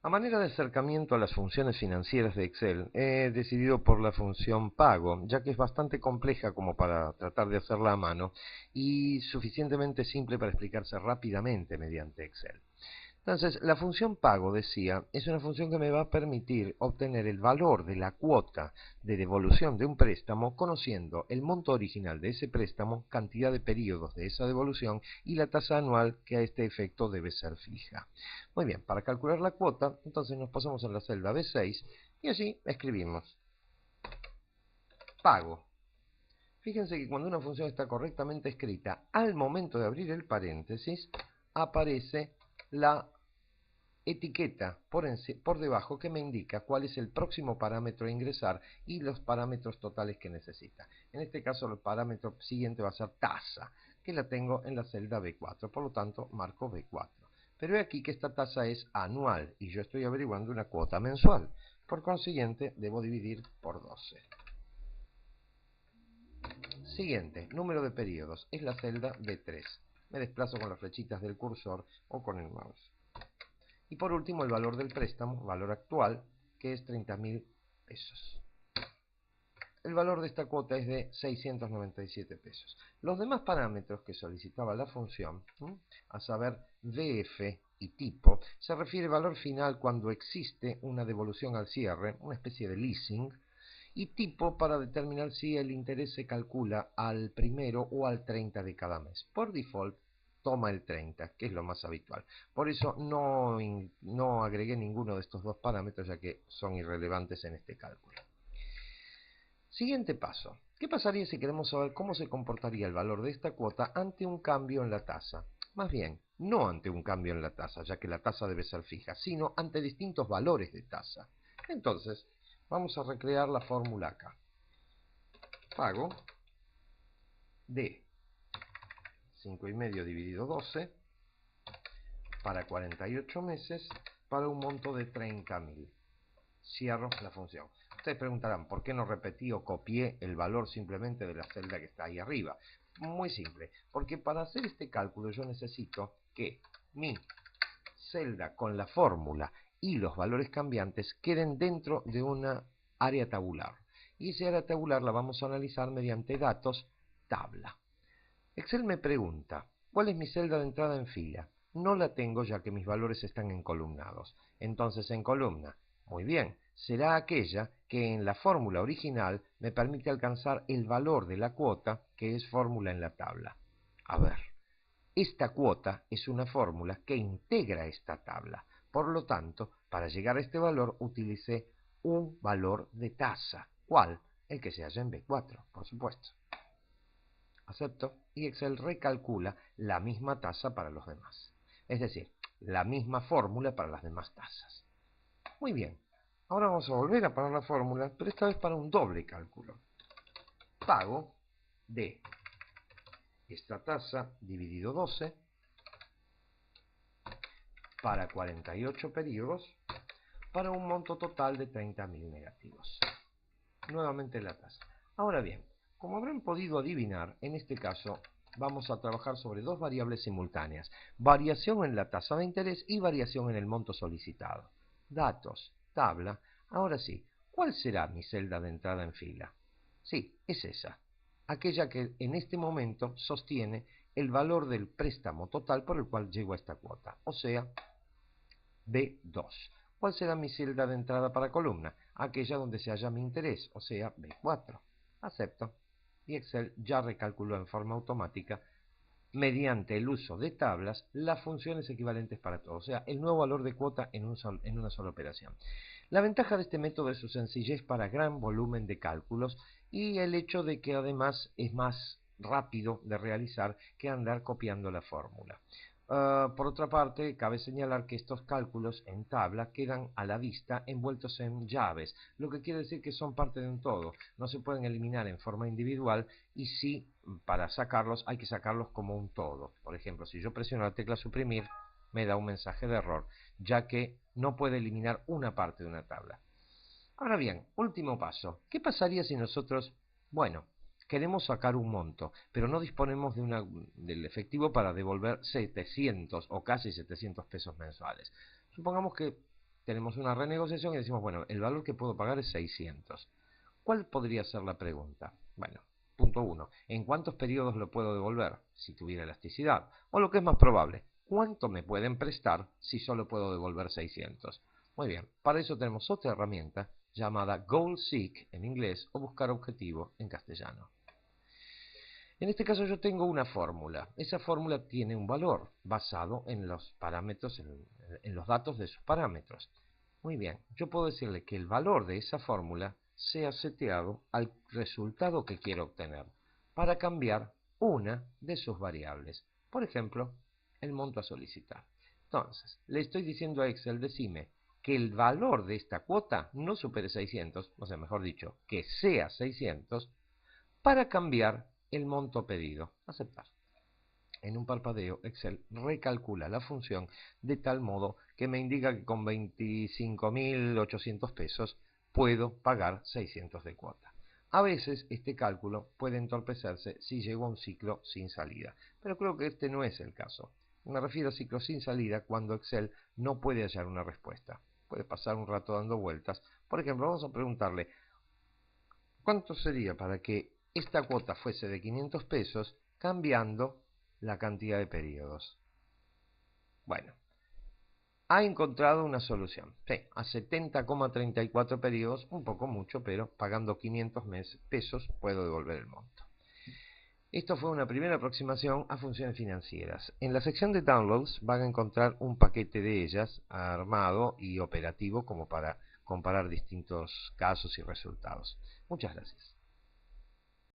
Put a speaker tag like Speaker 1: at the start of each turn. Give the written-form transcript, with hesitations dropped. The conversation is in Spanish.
Speaker 1: A manera de acercamiento a las funciones financieras de Excel, he decidido por la función pago, ya que es bastante compleja como para tratar de hacerla a mano y suficientemente simple para explicarse rápidamente mediante Excel. Entonces, la función pago, decía, es una función que me va a permitir obtener el valor de la cuota de devolución de un préstamo conociendo el monto original de ese préstamo, cantidad de periodos de esa devolución y la tasa anual que a este efecto debe ser fija. Muy bien, para calcular la cuota, entonces nos pasamos a la celda B6 y allí escribimos pago. Fíjense que cuando una función está correctamente escrita, al momento de abrir el paréntesis, aparece la etiqueta por debajo que me indica cuál es el próximo parámetro a ingresar y los parámetros totales que necesita. En este caso el parámetro siguiente va a ser tasa, que la tengo en la celda B4, por lo tanto marco B4. Pero he aquí que esta tasa es anual y yo estoy averiguando una cuota mensual. Por consiguiente, debo dividir por 12. Siguiente, número de periodos, es la celda B3. Me desplazo con las flechitas del cursor o con el mouse. Y por último, el valor del préstamo, valor actual, que es 30.000 pesos. El valor de esta cuota es de 697 pesos. Los demás parámetros que solicitaba la función, a saber DF y tipo, se refiere al valor final cuando existe una devolución al cierre, una especie de leasing, y tipo para determinar si el interés se calcula al primero o al 30 de cada mes. Por default, toma el 30, que es lo más habitual. Por eso no agregué ninguno de estos dos parámetros, ya que son irrelevantes en este cálculo. Siguiente paso. ¿Qué pasaría si queremos saber cómo se comportaría el valor de esta cuota ante un cambio en la tasa? Más bien, no ante un cambio en la tasa, ya que la tasa debe ser fija, sino ante distintos valores de tasa. Entonces, vamos a recrear la fórmula acá. Pago de 5,5 dividido 12 para 48 meses para un monto de 30.000. Cierro la función. Ustedes preguntarán, ¿por qué no repetí o copié el valor simplemente de la celda que está ahí arriba? Muy simple, porque para hacer este cálculo yo necesito que mi celda con la fórmula y los valores cambiantes queden dentro de una área tabular. Y esa área tabular la vamos a analizar mediante datos tabla. Excel me pregunta, ¿cuál es mi celda de entrada en fila? No la tengo ya que mis valores están encolumnados. Entonces en columna, muy bien, será aquella que en la fórmula original me permite alcanzar el valor de la cuota que es fórmula en la tabla. A ver, esta cuota es una fórmula que integra esta tabla. Por lo tanto, para llegar a este valor utilicé un valor de tasa. ¿Cuál? El que se halla en B4, por supuesto. Acepto y Excel recalcula la misma tasa para los demás. Es decir, la misma fórmula para las demás tasas. Muy bien, ahora vamos a volver a poner la fórmula, pero esta vez para un doble cálculo. Pago de esta tasa dividido 12 para 48 periodos para un monto total de 30.000 negativos. Nuevamente la tasa. Ahora bien, como habrán podido adivinar, en este caso vamos a trabajar sobre dos variables simultáneas, variación en la tasa de interés y variación en el monto solicitado. Datos, tabla. Ahora sí, ¿cuál será mi celda de entrada en fila? Sí, es esa, aquella que en este momento sostiene el valor del préstamo total por el cual llego a esta cuota, o sea, B2. ¿Cuál será mi celda de entrada para columna? Aquella donde se halla mi interés, o sea, B4. Acepto. Y Excel ya recalculó en forma automática, mediante el uso de tablas, las funciones equivalentes para todo. O sea, el nuevo valor de cuota en una sola operación. La ventaja de este método es su sencillez para gran volumen de cálculos y el hecho de que además es más rápido de realizar que andar copiando la fórmula. Por otra parte, cabe señalar que estos cálculos en tabla quedan a la vista envueltos en llaves, lo que quiere decir que son parte de un todo, no se pueden eliminar en forma individual y sí, para sacarlos hay que sacarlos como un todo. Por ejemplo, si yo presiono la tecla suprimir, me da un mensaje de error, ya que no puede eliminar una parte de una tabla. Ahora bien, último paso, ¿qué pasaría si nosotros, bueno, queremos sacar un monto, pero no disponemos del efectivo para devolver 700 o casi 700 pesos mensuales? Supongamos que tenemos una renegociación y decimos, bueno, el valor que puedo pagar es 600. ¿Cuál podría ser la pregunta? Bueno, punto 1. ¿En cuántos periodos lo puedo devolver? Si tuviera elasticidad. O lo que es más probable, ¿cuánto me pueden prestar si solo puedo devolver 600? Muy bien, para eso tenemos otra herramienta llamada Goal Seek en inglés o buscar objetivo en castellano. En este caso yo tengo una fórmula. Esa fórmula tiene un valor basado en los parámetros, en los datos de sus parámetros. Muy bien, yo puedo decirle que el valor de esa fórmula sea seteado al resultado que quiero obtener para cambiar una de sus variables. Por ejemplo, el monto a solicitar. Entonces, le estoy diciendo a Excel, decime que el valor de esta cuota no supere 600, o sea, mejor dicho, que sea 600, para cambiar el monto pedido. Aceptar. En un parpadeo, Excel recalcula la función de tal modo que me indica que con 25.800 pesos puedo pagar 600 de cuota. A veces este cálculo puede entorpecerse si llego a un ciclo sin salida, pero creo que este no es el caso. Me refiero a ciclo sin salida cuando Excel no puede hallar una respuesta. Puede pasar un rato dando vueltas. Por ejemplo, vamos a preguntarle, ¿cuánto sería para que esta cuota fuese de 500 pesos cambiando la cantidad de periodos? Bueno, ha encontrado una solución. Sí, a 70,34 periodos, un poco mucho, pero pagando 500 pesos puedo devolver el monto. Esto fue una primera aproximación a funciones financieras. En la sección de Downloads van a encontrar un paquete de ellas armado y operativo como para comparar distintos casos y resultados. Muchas gracias.